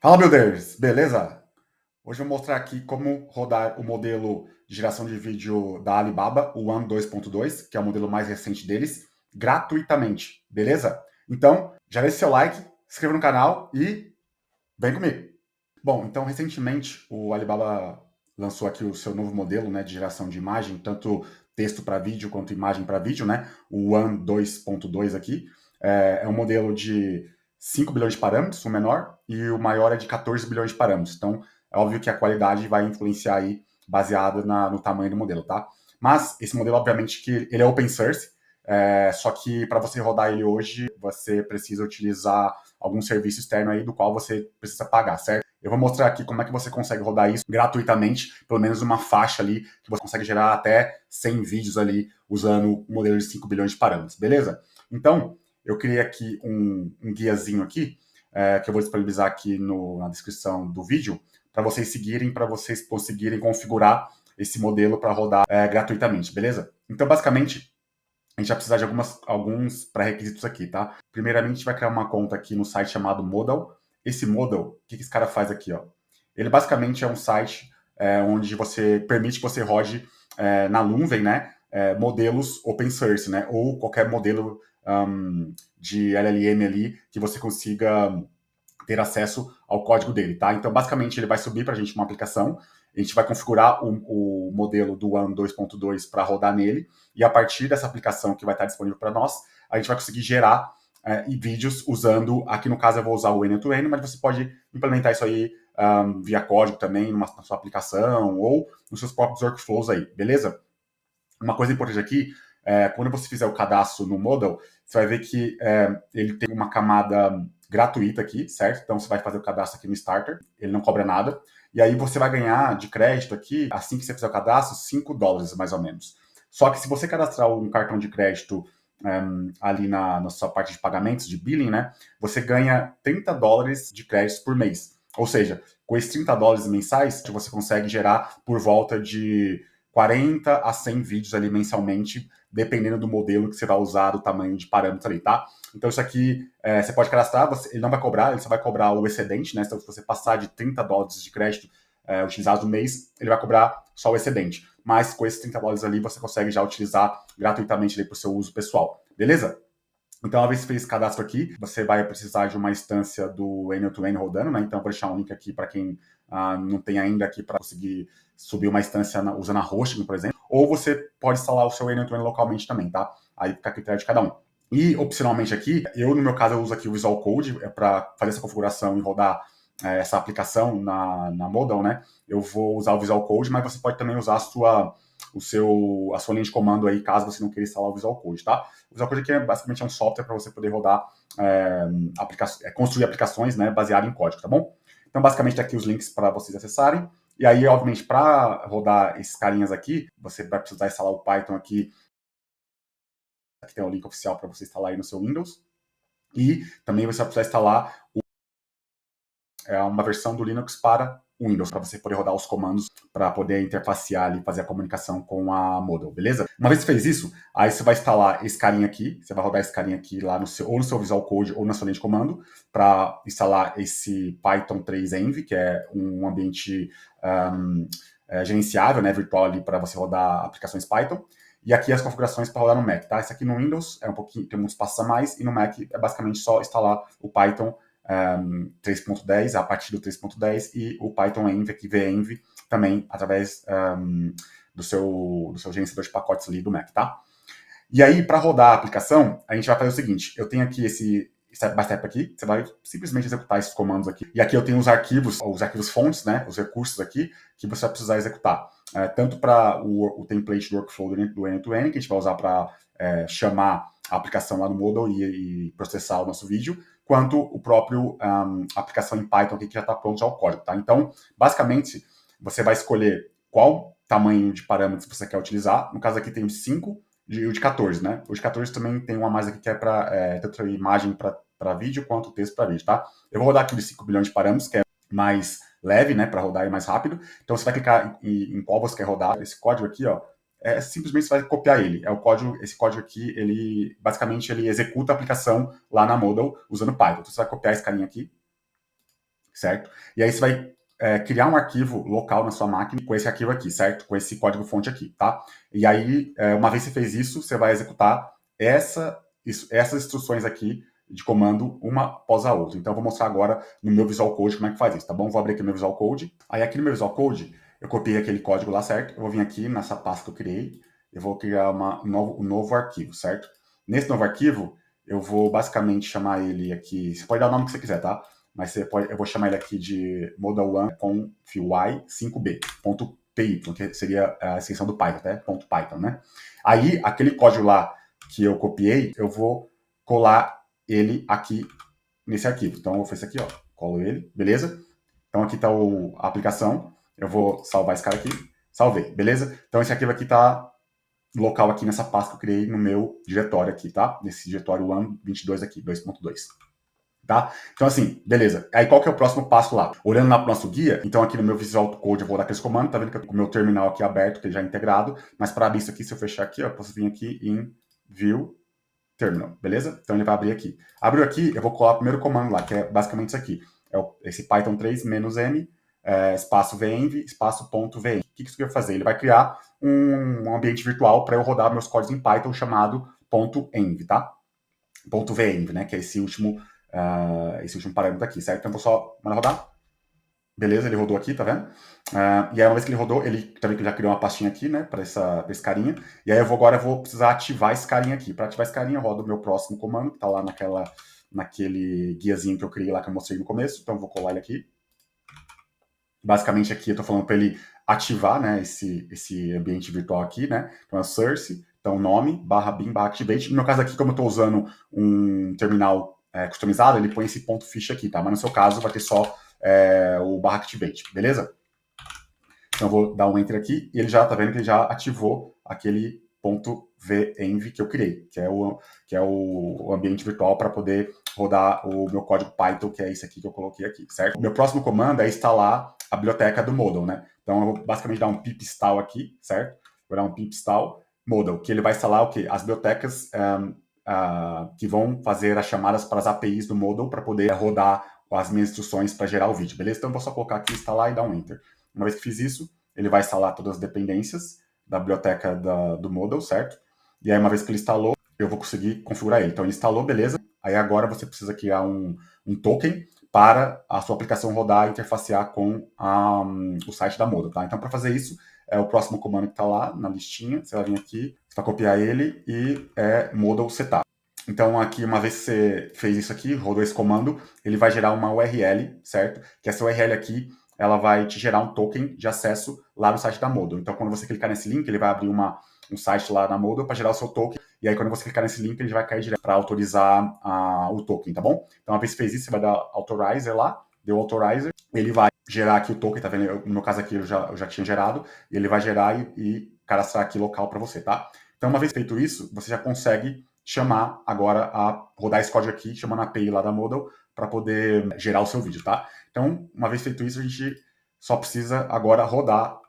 Fala, builders! Beleza? Hoje eu vou mostrar aqui como rodar o modelo de geração de vídeo da Alibaba, o One 2.2, que é o modelo mais recente deles, gratuitamente, beleza? Então, já deixa seu like, se inscreva no canal e vem comigo! Bom, então recentemente o Alibaba lançou aqui o seu novo modelo, né, de geração de imagem, tanto texto para vídeo quanto imagem para vídeo, né? O One 2.2 aqui. É um modelo de 5 bilhões de parâmetros, o menor, e o maior é de 14 bilhões de parâmetros. Então, é óbvio que a qualidade vai influenciar aí, baseada no tamanho do modelo, tá? Mas esse modelo, obviamente, que ele é open source, só que para você rodar ele hoje, você precisa utilizar algum serviço externo aí do qual você precisa pagar, certo? Eu vou mostrar aqui como é que você consegue rodar isso gratuitamente, pelo menos uma faixa ali, que você consegue gerar até 100 vídeos ali, usando o modelo de 5 bilhões de parâmetros, beleza? Então, eu criei aqui um guiazinho aqui, que eu vou disponibilizar aqui na descrição do vídeo, para vocês seguirem, para vocês conseguirem configurar esse modelo para rodar gratuitamente, beleza? Então, basicamente, a gente vai precisar de alguns pré-requisitos aqui, tá? Primeiramente, a gente vai criar uma conta aqui no site chamado Modal. Esse Modal, o que esse cara faz aqui, ó? Ele basicamente é um site onde você permite que você rode na nuvem, né? Modelos open source, né? Ou qualquer modelo de LLM ali que você consiga ter acesso ao código dele, tá? Então, basicamente, ele vai subir para a gente uma aplicação, a gente vai configurar o modelo do One 2.2 para rodar nele, e a partir dessa aplicação que vai estar disponível para nós, a gente vai conseguir gerar vídeos usando, aqui no caso eu vou usar o N2N, mas você pode implementar isso aí via código também, na sua aplicação, ou nos seus próprios workflows aí, beleza? Uma coisa importante aqui, quando você fizer o cadastro no Modal, você vai ver que ele tem uma camada gratuita aqui, certo? Então você vai fazer o cadastro aqui no Starter, ele não cobra nada. E aí você vai ganhar de crédito aqui, assim que você fizer o cadastro, $5 mais ou menos. Só que se você cadastrar um cartão de crédito ali na sua parte de pagamentos, de billing, né? Você ganha $30 de créditos por mês. Ou seja, com esses $30 mensais, você consegue gerar por volta de 40 a 100 vídeos ali mensalmente, dependendo do modelo que você vai usar, do tamanho de parâmetros ali, tá? Então isso aqui, você pode cadastrar, ele não vai cobrar, ele só vai cobrar o excedente, né? Então se você passar de $30 de crédito utilizados no mês, ele vai cobrar só o excedente. Mas com esses $30 ali, você consegue já utilizar gratuitamente para o seu uso pessoal, beleza? Então, uma vez que você fez esse cadastro aqui, você vai precisar de uma instância do N2N rodando, né? Então, eu vou deixar um link aqui para quem não tem ainda aqui para conseguir subir uma instância usando a hosting, por exemplo. Ou você pode instalar o seu N2N localmente também, tá? Aí fica a critério de cada um. E, opcionalmente aqui, no meu caso, eu uso aqui o Visual Code para fazer essa configuração e rodar essa aplicação na Modal, né? Eu vou usar o Visual Code, mas você pode também usar a sua linha de comando aí, caso você não queira instalar o Visual Code, tá? O Visual Code aqui basicamente um software para você poder rodar, construir aplicações, né, baseado em código, tá bom? Então, basicamente, tá aqui os links para vocês acessarem. E aí, obviamente, para rodar esses carinhas aqui, você vai precisar instalar o Python aqui. Aqui tem o link oficial para você instalar aí no seu Windows. E também você vai precisar instalar uma versão do Linux para o Windows, para você poder rodar os comandos para poder interfacear ali, fazer a comunicação com a Modal, beleza? Uma vez que você fez isso, aí você vai instalar esse carinha aqui, você vai rodar esse carinha aqui lá ou no seu Visual Code ou na sua linha de comando, para instalar esse Python 3 Env, que é um ambiente gerenciável, né, virtual ali para você rodar aplicações Python. E aqui as configurações para rodar no Mac, tá? Esse aqui no Windows é um pouquinho, tem uns passos a mais, e no Mac é basicamente só instalar o Python 3.10, a partir do 3.10, e o Python Env, aqui venv, também através do seu gerenciador de pacotes ali do Mac, tá? E aí, para rodar a aplicação, a gente vai fazer o seguinte, eu tenho aqui esse step by step aqui, você vai simplesmente executar esses comandos aqui, e aqui eu tenho os arquivos fontes, né, os recursos aqui, que você vai precisar executar, tanto para o template do workflow do N2N, que a gente vai usar para chamar a aplicação lá no Modal e processar o nosso vídeo, quanto o próprio aplicação em Python aqui que já está pronto já o código, tá? Então, basicamente, você vai escolher qual tamanho de parâmetros você quer utilizar. No caso aqui tem o de 5 e o de 14, né? O de 14 também tem uma mais aqui que é para tanto imagem para vídeo quanto texto para vídeo, tá? Eu vou rodar aqui o de 5 bilhões de parâmetros, que é mais leve, né, para rodar e mais rápido. Então você vai clicar em qual você quer rodar. Esse código aqui, ó, simplesmente você vai copiar ele. Esse código aqui, ele basicamente ele executa a aplicação lá na Modal usando Python. Então você vai copiar esse carinha aqui, certo? E aí você vai criar um arquivo local na sua máquina com esse arquivo aqui, certo? Com esse código-fonte aqui, tá? E aí, uma vez que você fez isso, você vai executar essas instruções aqui de comando uma após a outra. Então, eu vou mostrar agora no meu Visual Code como é que faz isso, tá bom? Vou abrir aqui o meu Visual Code. Aí, aqui no meu Visual Code, eu copiei aquele código lá, certo? Eu vou vir aqui nessa pasta que eu criei, eu vou criar um novo arquivo, certo? Nesse novo arquivo, eu vou basicamente chamar ele aqui, você pode dar o nome que você quiser, tá? Mas eu vou chamar ele aqui de model 1 com y 5b, .py, que seria a extensão do Python, até .python, né? Aí, aquele código lá que eu copiei, eu vou colar ele aqui nesse arquivo. Então, eu vou fazer isso aqui, ó, colo ele, beleza? Então, aqui está a aplicação, eu vou salvar esse cara aqui, salvei, beleza? Então, esse arquivo aqui está local aqui nessa pasta que eu criei no meu diretório aqui, tá? Nesse diretório one22 aqui, 2.2. Tá? Então, assim, beleza. Aí, qual que é o próximo passo lá? Olhando lá para o nosso guia, então aqui no meu Visual Code eu vou dar aqueles comandos, tá vendo que o meu terminal aqui é aberto, que ele já é integrado, mas para abrir isso aqui, se eu fechar aqui, ó, eu posso vir aqui em View Terminal, beleza? Então ele vai abrir aqui. Abriu aqui, eu vou colar o primeiro comando lá, que é basicamente isso aqui. É esse Python 3 "-m", espaço venv, espaço ponto .venv. O que isso vai fazer? Ele vai criar um ambiente virtual para eu rodar meus códigos em Python chamado .env, tá? .venv, né? Que é esse último parâmetro aqui, certo? Então eu vou só mandar rodar. Beleza, ele rodou aqui, tá vendo? E aí, uma vez que ele rodou, ele também já criou uma pastinha aqui, né, para esse carinha. E aí, agora eu vou precisar ativar esse carinha aqui. Para ativar esse carinha, eu rodo o meu próximo comando, que tá lá naquele guiazinho que eu criei lá, que eu mostrei no começo. Então, eu vou colar ele aqui. Basicamente, aqui eu tô falando para ele ativar, né, esse ambiente virtual aqui, né? Então, é source, então nome, /bin/activate. No meu caso aqui, como eu tô usando um terminal customizado, ele põe esse ponto ficha aqui, tá? Mas no seu caso, vai ter só o /activate, beleza? Então eu vou dar um enter aqui e ele já tá vendo que ele já ativou aquele .venv que eu criei, que é o ambiente virtual para poder rodar o meu código Python, que é esse aqui que eu coloquei aqui, certo? O meu próximo comando é instalar a biblioteca do Model, né? Então eu vou basicamente dar um pip install aqui, certo? Vou dar um pip install Model, que ele vai instalar o quê? As bibliotecas que vão fazer as chamadas para as APIs do Model para poder rodar as minhas instruções para gerar o vídeo, beleza? Então eu vou só colocar aqui, instalar e dar um enter. Uma vez que fiz isso, ele vai instalar todas as dependências da biblioteca do Model, certo? E aí, uma vez que ele instalou, eu vou conseguir configurar ele. Então, ele instalou, beleza. Aí, agora você precisa criar um token para a sua aplicação rodar e interfacear com o site da Model, tá? Então, para fazer isso, é o próximo comando que está lá na listinha. Você vai vir aqui, você vai copiar ele e Model Setup. Então, aqui, uma vez que você fez isso aqui, rodou esse comando, ele vai gerar uma URL, certo? Que essa URL aqui, ela vai te gerar um token de acesso lá no site da Model. Então, quando você clicar nesse link, ele vai abrir um site lá na Model para gerar o seu token. E aí, quando você clicar nesse link, ele vai cair direto para autorizar o token, tá bom? Então, uma vez que fez isso, você vai dar authorizer lá, deu authorizer, ele vai gerar aqui o token, tá vendo? No meu caso aqui, eu já tinha gerado, e ele vai gerar e cadastrar aqui local para você, tá? Então, uma vez feito isso, você já consegue chamar agora rodar esse código aqui, chamando a API lá da Model, para poder gerar o seu vídeo, tá? Então, uma vez feito isso, a gente só precisa agora rodar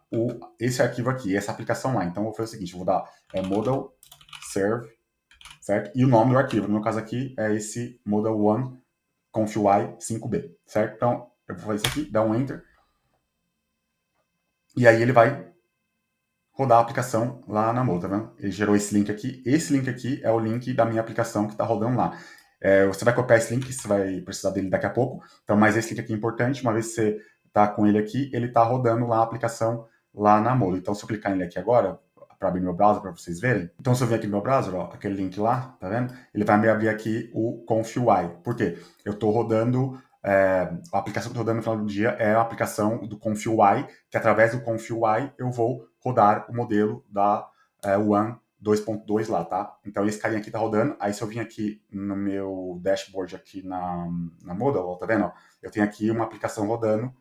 esse arquivo aqui, essa aplicação lá. Então, eu vou fazer o seguinte, eu vou dar model serve, certo? E o nome do arquivo, no meu caso aqui, é esse model1 confy 5b, certo? Então, eu vou fazer isso aqui, dar um enter, e aí ele vai rodar a aplicação lá na Model, tá vendo? Ele gerou esse link aqui. Esse link aqui é o link da minha aplicação que está rodando lá. Você vai copiar esse link, você vai precisar dele daqui a pouco. Então, mas esse link aqui é importante. Uma vez que você está com ele aqui, ele está rodando lá a aplicação lá na Model. Então, se eu clicar nele aqui agora, para abrir meu browser, para vocês verem. Então, se eu vir aqui no meu browser, ó, aquele link lá, tá vendo? Ele vai me abrir aqui o confy. Por quê? Eu estou rodando... a aplicação que eu estou rodando no final do dia é a aplicação do confy, que através do confy eu vou rodar o modelo da One 2.2 lá, tá? Então, esse carinha aqui tá rodando. Aí, se eu vim aqui no meu dashboard aqui na Model, ó, tá vendo? Ó, eu tenho aqui uma aplicação rodando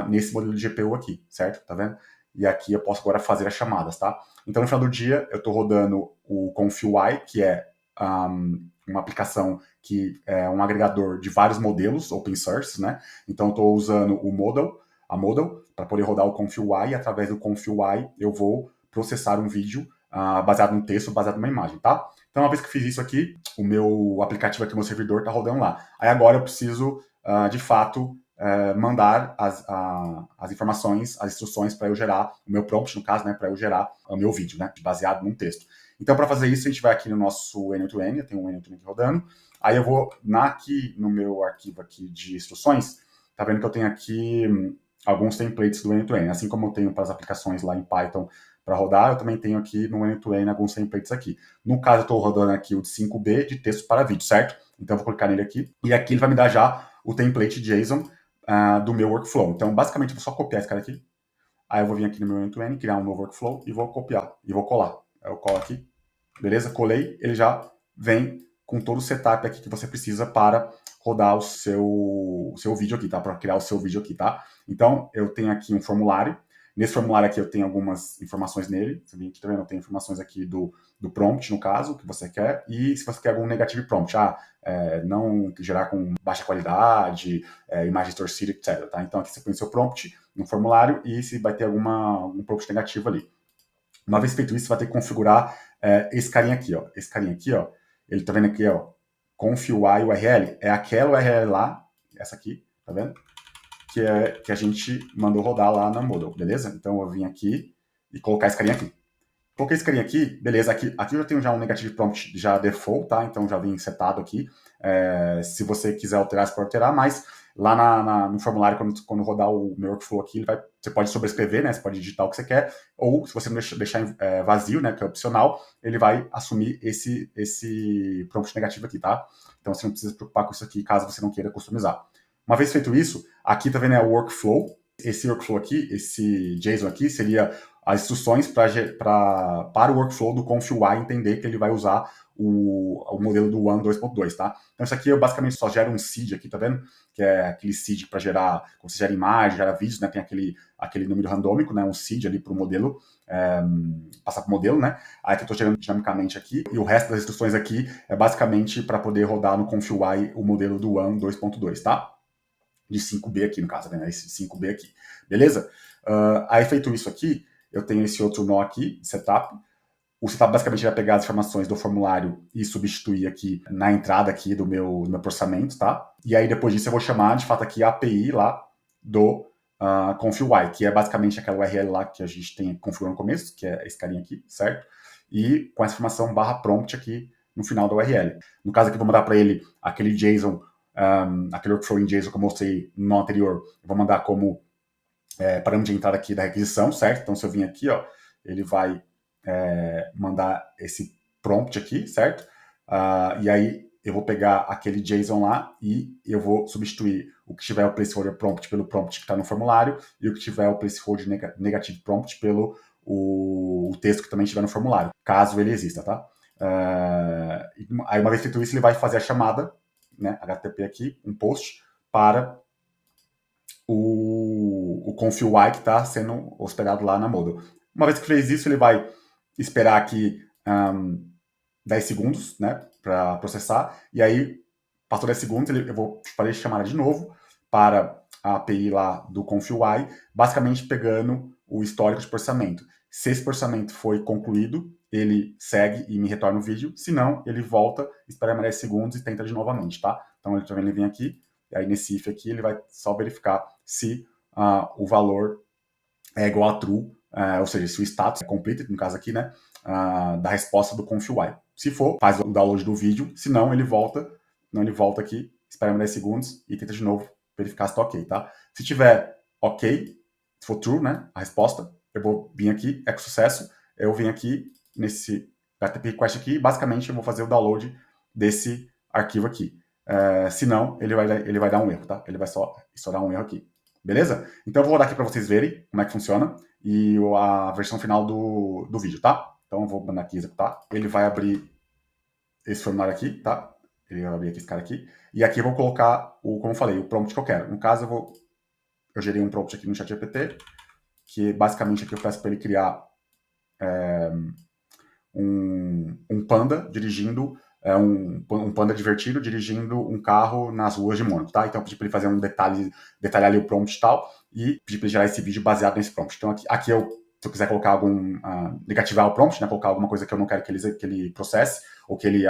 nesse modelo de GPU aqui, certo? Tá vendo? E aqui eu posso agora fazer as chamadas, tá? Então, no final do dia, eu tô rodando o confy, que é uma aplicação que é um agregador de vários modelos open source, né? Então, eu estou usando a Model, para poder rodar o confy, e através do confy eu vou processar um vídeo baseado num texto, baseado numa imagem, tá? Então, uma vez que eu fiz isso aqui, o meu aplicativo aqui, o meu servidor, está rodando lá. Aí agora eu preciso, de fato, mandar as informações, as instruções para eu gerar o meu prompt, no caso, né, para eu gerar o meu vídeo, né, baseado num texto. Então, para fazer isso, a gente vai aqui no nosso N8N, eu tenho um N8N aqui rodando, aí eu vou aqui no meu arquivo aqui de instruções, tá vendo que eu tenho aqui alguns templates do N8N, assim como eu tenho para as aplicações lá em Python para rodar, eu também tenho aqui no N8N alguns templates aqui. No caso, eu estou rodando aqui o de 5B de texto para vídeo, certo? Então, eu vou clicar nele aqui, e aqui ele vai me dar já o template JSON do meu workflow. Então, basicamente, eu vou só copiar esse cara aqui. Aí eu vou vir aqui no meu N2N, criar um novo workflow e vou copiar. E vou colar. Aí eu colo aqui. Beleza? Colei. Ele já vem com todo o setup aqui que você precisa para rodar o seu vídeo aqui, tá? Para criar o seu vídeo aqui, tá? Então, eu tenho aqui um formulário. Nesse formulário aqui eu tenho algumas informações nele. Você vê aqui também, eu tenho informações aqui do prompt, no caso, que você quer. E se você quer algum negative prompt, não gerar com baixa qualidade, imagem distorcida, etc. Tá? Então aqui você põe o seu prompt no formulário e se vai ter algum prompt negativo ali. Uma vez feito isso, você vai ter que configurar esse carinha aqui, ó. Esse carinha aqui, ó. Ele tá vendo aqui, ó. Conf.ui URL. É aquela URL lá, essa aqui, tá vendo? Que a gente mandou rodar lá na Moodle, beleza? Então eu vim aqui e colocar esse carinha aqui. Coloquei esse carinha aqui, beleza, aqui eu tenho já um negative prompt já default, tá? Então já vem setado aqui. Se você quiser alterar, você pode alterar, mas lá no formulário, quando rodar o meu workflow aqui, você pode sobrescrever, né? Você pode digitar o que você quer, ou se você não deixar vazio, né, que é opcional, ele vai assumir esse prompt negativo aqui, tá? Então você não precisa se preocupar com isso aqui, caso você não queira customizar. Uma vez feito isso, aqui tá vendo o workflow. Esse workflow aqui, esse JSON aqui, seria as instruções para o workflow do conf.ui entender que ele vai usar o modelo do One 2.2, tá? Então isso aqui eu basicamente só gero um seed aqui, tá vendo? Que é aquele seed para gerar, quando você gera imagem, gera vídeos, né? Tem aquele número randômico, né? Um seed ali para o modelo, passar para o modelo, né? Aí que eu estou gerando dinamicamente aqui, e o resto das instruções aqui é basicamente para poder rodar no conf.ui o modelo do One 2.2, tá? De 5B aqui, no caso, né? Esse 5B aqui, beleza? Aí feito isso aqui, eu tenho esse outro nó aqui, setup. O setup basicamente vai pegar as informações do formulário e substituir aqui na entrada aqui do meu processamento, tá? E aí depois disso eu vou chamar, de fato, aqui a API lá do conf.ui, que é basicamente aquela URL lá que a gente tem configurado no começo, que é esse carinha aqui, certo? E com essa informação /prompt aqui no final da URL. No caso aqui eu vou mandar para ele aquele JSON, aquele workflow em JSON que eu mostrei no anterior, eu vou mandar como parâmetro de entrada aqui da requisição, certo? Então, se eu vim aqui, ó, ele vai mandar esse prompt aqui, certo? E aí eu vou pegar aquele JSON lá e eu vou substituir o que tiver o placeholder prompt pelo prompt que está no formulário e o que tiver o placeholder negative prompt pelo o texto que também estiver no formulário, caso ele exista, tá? Aí uma vez feito isso, ele vai fazer a chamada, né, HTTP aqui, um post, para o conf.ui que está sendo hospedado lá na Moodle. Uma vez que fez isso, ele vai esperar aqui 10 segundos, né, para processar, e aí, passou 10 segundos, eu vou fazer chamada de novo para a API lá do conf.ui, basicamente pegando o histórico de processamento. Se esse processamento foi concluído, ele segue e me retorna o vídeo, se não, ele volta, espera mais 10 segundos e tenta de novamente, tá? Então, ele vem aqui, e aí nesse if aqui, ele vai só verificar se o valor é igual a true, ou seja, se o status é completed, no caso aqui, né, da resposta do conf.ui. Se for, faz o download do vídeo, se não, ele volta aqui, espera 10 segundos e tenta de novo verificar se está ok, tá? Se tiver ok, se for true, né, a resposta, eu vou vir aqui, com sucesso, eu venho aqui nesse HTTP request aqui, basicamente eu vou fazer o download desse arquivo aqui. Se não, ele vai dar um erro, tá? Ele vai só estourar um erro aqui. Beleza? Então eu vou rodar aqui para vocês verem como é que funciona e a versão final do vídeo, tá? Então eu vou mandar aqui executar. Ele vai abrir esse formulário aqui, tá? Ele vai abrir aqui esse cara aqui. E aqui eu vou colocar, como eu falei, o prompt que eu quero. No caso, eu gerei um prompt aqui no ChatGPT, que basicamente aqui eu peço para ele criar um panda dirigindo, um panda divertido dirigindo um carro nas ruas de Mônaco, tá? Então eu pedi para ele fazer detalhar ali o prompt e tal, e pedi para ele gerar esse vídeo baseado nesse prompt. Então aqui se eu quiser colocar negativar o prompt, né, colocar alguma coisa que eu não quero que ele processe, ou que ele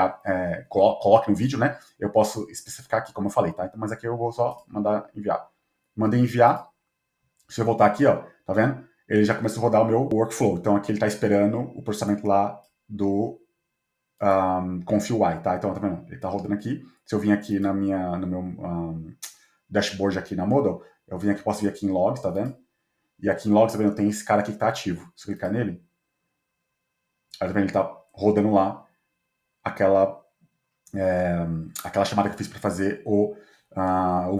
coloque no vídeo, né, eu posso especificar aqui, como eu falei, tá? Então, mas aqui eu vou só mandar enviar. mandei enviar. Se eu voltar aqui, ó, tá vendo? Ele já começou a rodar o meu workflow. Então aqui ele está esperando o processamento lá do ConfUI, tá? Então, tá vendo? Ele está rodando aqui. Se eu vim aqui no meu dashboard aqui na Model, eu vim aqui, posso vir aqui em Logs, tá vendo? E aqui em Logs, tá vendo? Tem esse cara aqui que está ativo. Se eu clicar nele, aí, tá vendo? Ele está rodando lá aquela chamada que eu fiz para fazer o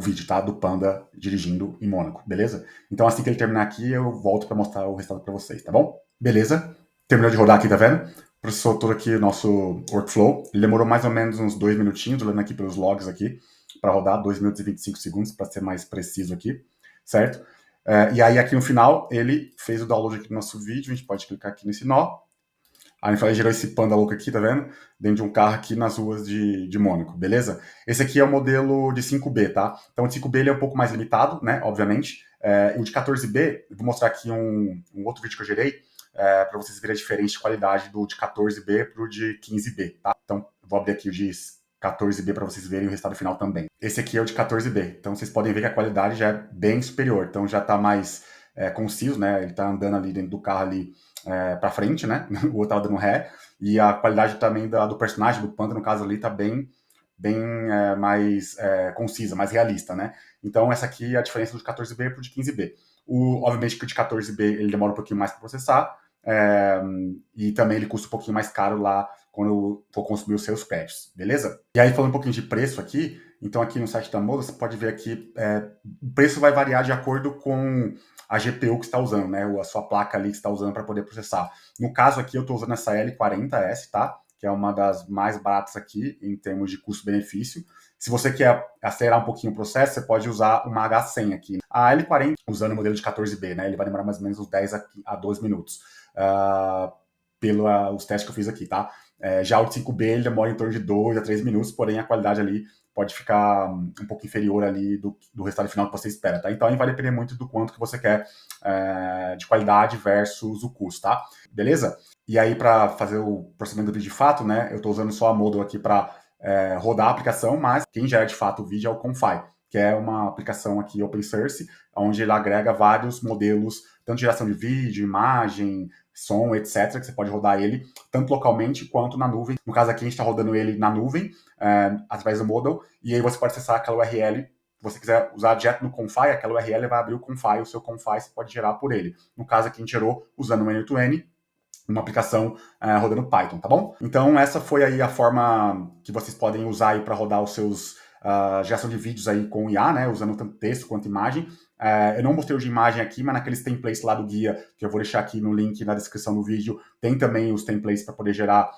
vídeo, tá? Do Panda dirigindo em Mônaco, beleza? Então, assim que ele terminar aqui, eu volto para mostrar o resultado para vocês, tá bom? Beleza? Terminou de rodar aqui, tá vendo? Processou todo aqui o nosso workflow. Ele demorou mais ou menos uns 2 minutinhos, olhando aqui pelos logs aqui, para rodar, 2 minutos e 25 segundos, para ser mais preciso aqui, certo? E aí, aqui no final, ele fez o download aqui do nosso vídeo, a gente pode clicar aqui nesse nó. A gente gerou esse panda louco aqui, tá vendo? Dentro de um carro aqui nas ruas de Mônaco, beleza? Esse aqui é o modelo de 5B, tá? Então, o de 5B ele é um pouco mais limitado, né? Obviamente. E o de 14B, eu vou mostrar aqui um outro vídeo que eu gerei, para vocês verem a diferença de qualidade do de 14B pro de 15B, tá? Então, eu vou abrir aqui o de 14B para vocês verem o resultado final também. Esse aqui é o de 14B. Então, vocês podem ver que a qualidade já é bem superior. Então, já tá mais conciso, né? Ele tá andando ali dentro do carro ali, para frente, né? O outro tava dando ré. E a qualidade também do personagem, do Panda, no caso ali, tá bem mais concisa, mais realista, né? Então, essa aqui é a diferença do de 14B pro de 15B. Obviamente que o de 14B ele demora um pouquinho mais para processar, e também ele custa um pouquinho mais caro lá quando eu for consumir os seus créditos, beleza? E aí, falando um pouquinho de preço aqui, então aqui no site da Moda, você pode ver aqui, o preço vai variar de acordo com a GPU que está usando, né? A sua placa ali que está usando para poder processar. No caso aqui, eu estou usando essa L40S, tá? Que é uma das mais baratas aqui em termos de custo-benefício. Se você quer acelerar um pouquinho o processo, você pode usar uma H100 aqui. A L40, usando o modelo de 14B, né? Ele vai demorar mais ou menos uns 10 a 12 minutos. Pelos testes que eu fiz aqui, tá? Já o de 5B, ele demora em torno de 2 a 3 minutos, porém a qualidade ali pode ficar um pouco inferior ali do resultado final que você espera, tá? Então aí vai depender muito do quanto que você quer de qualidade versus o custo, tá? Beleza? E aí, para fazer o processamento do vídeo de fato, né, eu estou usando só a Model aqui para rodar a aplicação, mas quem gera de fato o vídeo é o Confy, que é uma aplicação aqui open source, onde ele agrega vários modelos, tanto de geração de vídeo, imagem, som, etc., que você pode rodar ele tanto localmente quanto na nuvem. No caso aqui, a gente está rodando ele na nuvem, através do Model, e aí você pode acessar aquela URL. Se você quiser usar direto no Confy, aquela URL vai abrir o Confy, o seu Confy você pode gerar por ele. No caso aqui, a gente gerou usando o N2N, uma aplicação rodando Python, tá bom? Então, essa foi aí a forma que vocês podem usar aí para rodar os seus geração de vídeos aí com IA, né? Usando tanto texto quanto imagem. Eu não mostrei o de imagem aqui, mas naqueles templates lá do guia, que eu vou deixar aqui no link na descrição do vídeo, tem também os templates para poder gerar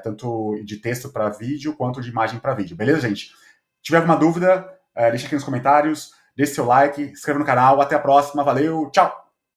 tanto de texto para vídeo, quanto de imagem para vídeo. Beleza, gente? Se tiver alguma dúvida, deixa aqui nos comentários, deixe seu like, se inscreva no canal. Até a próxima. Valeu, tchau!